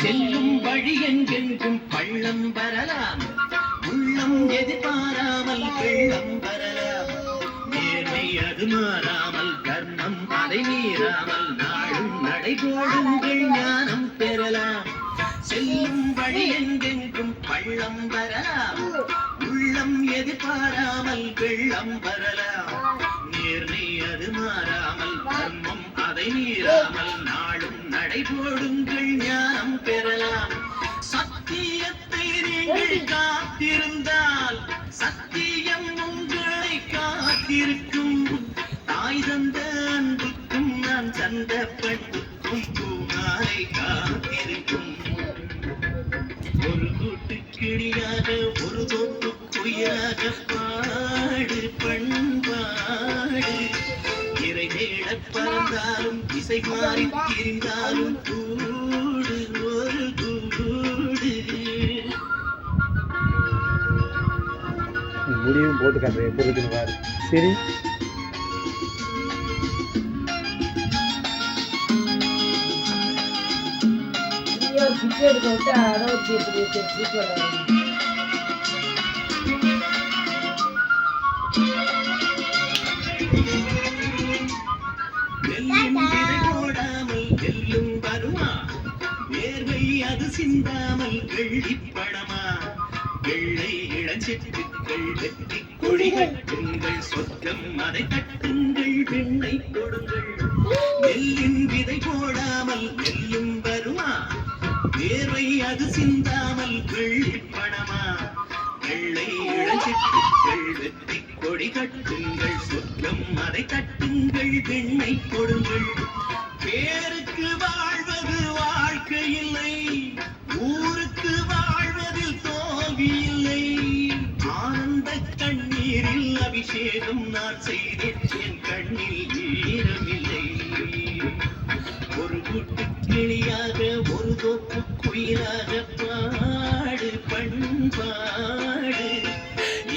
செல்லும் வழி எங்கெங்கும் பள்ளம் வரலாம், உள்ளம் எதிர்பாராமல் வெள்ளம் வரலாம். நேர்மை அது மாறாமல், கர்மம் அதை மீறாமல், நாளும் நடைபோடுங்கள் ஞானம் பெறலாம். செல்லும் வழி எங்கெங்கும் பள்ளம் வரலாம், உள்ளம் எதிர்பாராமல் வெள்ளம் வரலாம். நேர்மை அது மாறாமல், கர்மம் அதை மீறாமல், நாளும் நடைபோடுங்கள் ஞானம் பெறலாம். சத்தியத்தை நீங்கள் காத்திருந்தால் சத்தியம் உங்களை காத்திருக்கும். தாய் தந்த அன்புக்கும் நான் தந்த பண்புக்கும் பூமாலை காத்திருக்கும். ஒரு கூட்டு கிளியாக ஒரு தோப்பு குயிலாக பாடு பண்பாடு. இறை தேட பறந்தாலும் திசை மாறி திரிந்தாலும் கூடு ஒரு கூடு. முடியும் போட்டு காட்டுறேன் எப்படி இருக்குன்னு பாரு. சரி பிச்சை எடுக்க விட்டு அளவுக்கு எப்படி போடாமல் எல்லும் வருமா, வேர்வை அது சிந்தாமல் வெள்ளிப்படமா. வெள்ளை இளஞ்சிட்டுக்கள் வெற்றி கொடிகட்டுங்கள், சொர்க்கம் அதை தட்டுங்கள், பெண்ணை கொடுங்கள். நெல்லின் விதை போடாமல் நெல்லும் வருமா, வேர்வை அது சிந்தாமல் வெள்ளிப்படமா. வெள்ளை இளஞ்சிட்டுக்கள் வெற்றி கொடி கட்டுங்கள், சொர்க்கம் அதை தட்டுங்கள், பெண்ணை கொடுங்கள். பேருக்கு வாழ்வது வாழ்க்கை இல்லை, ஊருக்கு வாழ்வதில் தோல்வி இல்லை. ஆனந்த கண்ணீரில் அபிஷேகம் நான் செய்தேன், என் கண்ணில் ஈரமில்லை. ஒரு கூட்டு கிளியாக ஒரு தோப்பு குயிலாக பாடு பண்பாடு.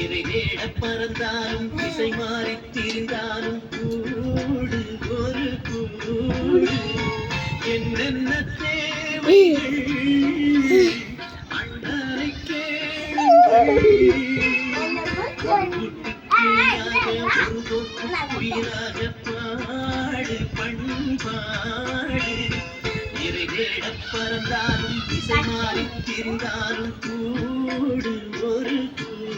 இறை தேட பறந்தாலும் திசை மாறி திரிந்தாலும் கூடு ஒரு கூடு. என்னென்ன தேவைகள் அண்ணனை கேளுங்கள். ஒரு தோப்பு குயிலாக பாடு பண்பாடு. இறை தேட பறந்தாலும் திசை மாறி திரிந்தாலும் கூடு ஒரு கூடு.